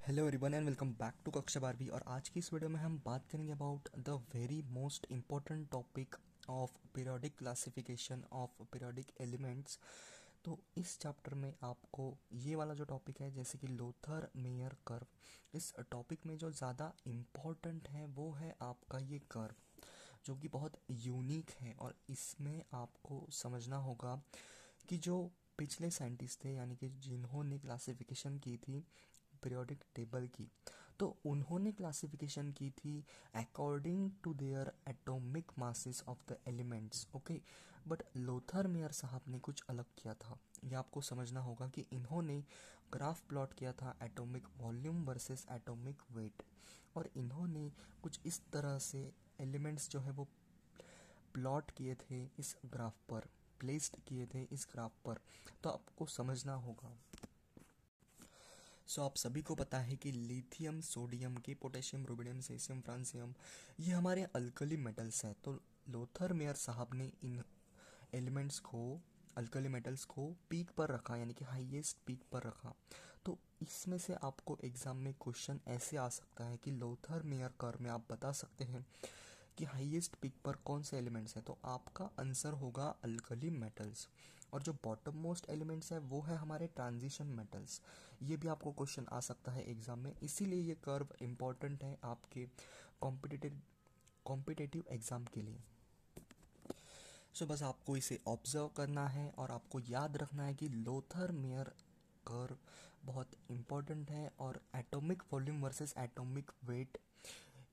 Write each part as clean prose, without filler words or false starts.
Hello everyone and welcome back to कक्षा 12वीं। और आज की इस वीडियो में हम बात करेंगे about the very most important topic of periodic classification of periodic elements. तो इस चैप्टर में आपको ये वाला जो टॉपिक है जैसे कि लोथर मेयर कर्व, इस टॉपिक में जो ज़्यादा इम्पॉर्टेंट है वो है आपका ये कर्व, जो कि बहुत यूनिक है। और इसमें आपको समझना होगा कि जो पिछले साइंटिस्ट थे यानी कि जिन्होंने क्लासिफिकेशन की थी पीरियोडिक टेबल की, तो उन्होंने क्लासिफिकेशन की थी according to their atomic masses of the elements. Okay, but Lothar Meyer साहब ने कुछ अलग किया था। ये आपको समझना होगा कि इन्होंने ग्राफ प्लॉट किया था atomic volume versus atomic weight, और इन्होंने कुछ इस तरह से एलिमेंट्स जो है वो प्लॉट किए थे इस ग्राफ पर, प्लेस्ड किए थे इस ग्राफ पर। तो आपको समझना होगा। आप सभी को पता है कि लिथियम, सोडियम, के पोटेशियम, रुबिडियम, सीसियम, फ्रांसियम, ये हमारे अल्कली मेटल्स हैं। तो लोथर मेयर साहब ने इन एलिमेंट्स को, अल्कली मेटल्स को पीक पर रखा, यानी कि हाईएस्ट पीक पर रखा। तो इसमें से आपको एग्जाम में क्वेश्चन ऐसे आ सकता है कि लोथर मेयर कर्व में आप बता सकते हैं कि हाईएस्ट पीक पर कौन से एलिमेंट्स हैं। तो आपका आंसर होगा अल्कली मेटल्स। और जो बॉटम मोस्ट एलिमेंट्स है वो है हमारे ट्रांजिशन मेटल्स। ये भी आपको क्वेश्चन आ सकता है एग्जाम में, इसीलिए ये कर्व इंपॉर्टेंट है आपके कॉम्पिटिटिव एग्जाम के लिए। बस आपको इसे ऑब्जर्व करना है और आपको याद रखना है कि लोथर मेयर कर्व बहुत इंपॉर्टेंट है। और atomic volume versus atomic weight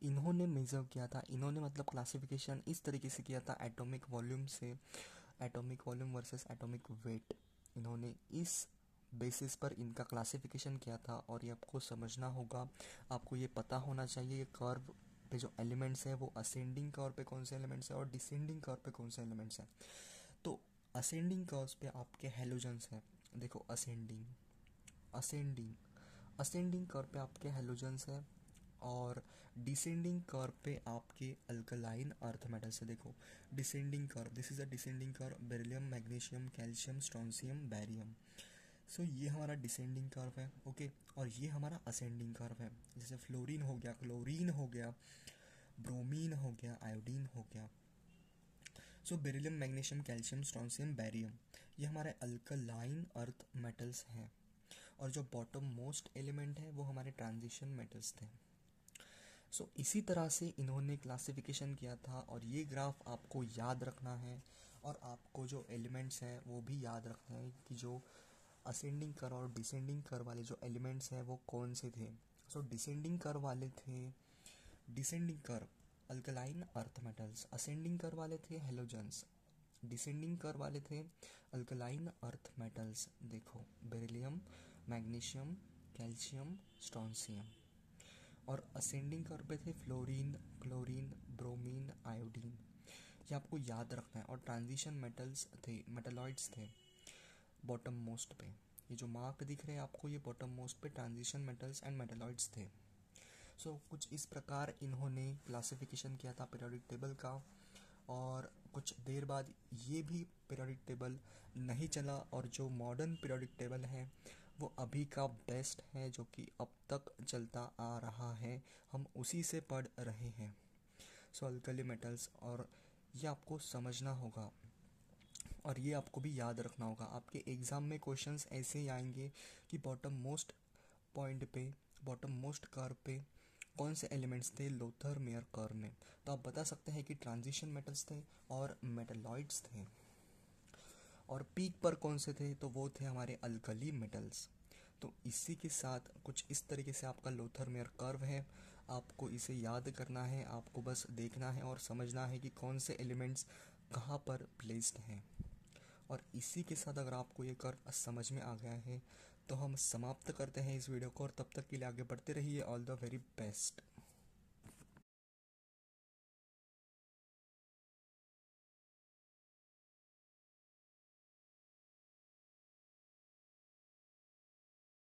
इन्होंने मेजर किया था। इन्होंने मतलब क्लासिफिकेशन इस तरीके से किया था एटॉमिक वॉल्यूम से, atomic volume versus atomic weight, इन्होंने इस बेसिस पर इनका क्लासिफिकेशन किया था। और ये आपको समझना होगा, आपको ये पता होना चाहिए ये कर्व पे जो एलिमेंट्स है वो असेंडिंग कर्व पे कौन से एलिमेंट्स है और डिसेंडिंग कर्व पे कौन से एलिमेंट्स हैं। तो असेंडिंग कर्व पे आपके हेलोजन्स हैं। देखो असेंडिंग असेंडिंग असेंडिंग कर्व पे आपके हेलोजन्स हैं, और डिसेंडिंग कर्व पे आपके अल्कलाइन अर्थ मेटल्स है। देखो descending curve, this is a descending curve, beryllium, magnesium, calcium, strontium, barium. ये हमारा डिसेंडिंग कर्व है। ओके, और ये हमारा असेंडिंग कर्व है। जैसे फ्लोरीन हो गया, क्लोरीन हो गया, ब्रोमीन हो गया, आयोडीन हो गया। Beryllium, magnesium, calcium, strontium, barium, ये हमारे अल्कलाइन अर्थ मेटल्स हैं। और जो बॉटम मोस्ट एलिमेंट है वो हमारे ट्रांजिशन मेटल्स थे। इसी तरह से इन्होंने क्लासिफिकेशन किया था। और ये ग्राफ आपको याद रखना है, और आपको जो एलिमेंट्स हैं वो भी याद रखना है कि जो असेंडिंग कर्व और डिसेंडिंग कर्व वाले जो एलिमेंट्स हैं वो कौन से थे। डिसेंडिंग कर्व वाले थे, descending curve alkaline earth metals, ascending curve वाले थे हेलोजन्स, डिसेंडिंग कर्व वाले थे अल्कलाइन अर्थ मेटल्स। देखो बेरिलियम, मैग्नीशियम, कैल्शियम, स्ट्रोंसियम। और असेंडिंग कर्व पे थे फ्लोरीन, क्लोरीन, ब्रोमीन, आयोडीन। ये आपको याद रखना है। और ट्रांजिशन मेटल्स थे, मेटलॉइड्स थे बॉटम मोस्ट पे। ये जो मार्क दिख रहे हैं आपको, ये बॉटम मोस्ट पे ट्रांजिशन मेटल्स एंड मेटलॉइड्स थे। कुछ इस प्रकार इन्होंने क्लासिफिकेशन किया था पीरियोडिक टेबल का। और कुछ देर बाद ये भी पीरियोडिक टेबल नहीं चला, और जो मॉडर्न पीरियोडिक टेबल है वो अभी का बेस्ट है, जो कि अब तक चलता आ रहा है, हम उसी से पढ़ रहे हैं। अल्कली मेटल्स, और ये आपको समझना होगा और ये आपको भी याद रखना होगा। आपके एग्ज़ाम में क्वेश्चंस ऐसे ही आएंगे कि बॉटम मोस्ट पॉइंट पे, बॉटम मोस्ट कर्व पे कौन से एलिमेंट्स थे लोथर मेयर कर्व में। तो आप बता सकते हैं कि ट्रांजिशन मेटल्स थे और मेटलॉइड्स थे। और पीक पर कौन से थे, तो वो थे हमारे अल्कली मेटल्स। तो इसी के साथ कुछ इस तरीके से आपका लोथर मेयर कर्व है। आपको इसे याद करना है, आपको बस देखना है और समझना है कि कौन से एलिमेंट्स कहाँ पर प्लेस्ड हैं। और इसी के साथ अगर आपको ये कर्व समझ में आ गया है तो हम समाप्त करते हैं इस वीडियो को। और तब तक के लिए आगे बढ़ते रहिए। All the very best.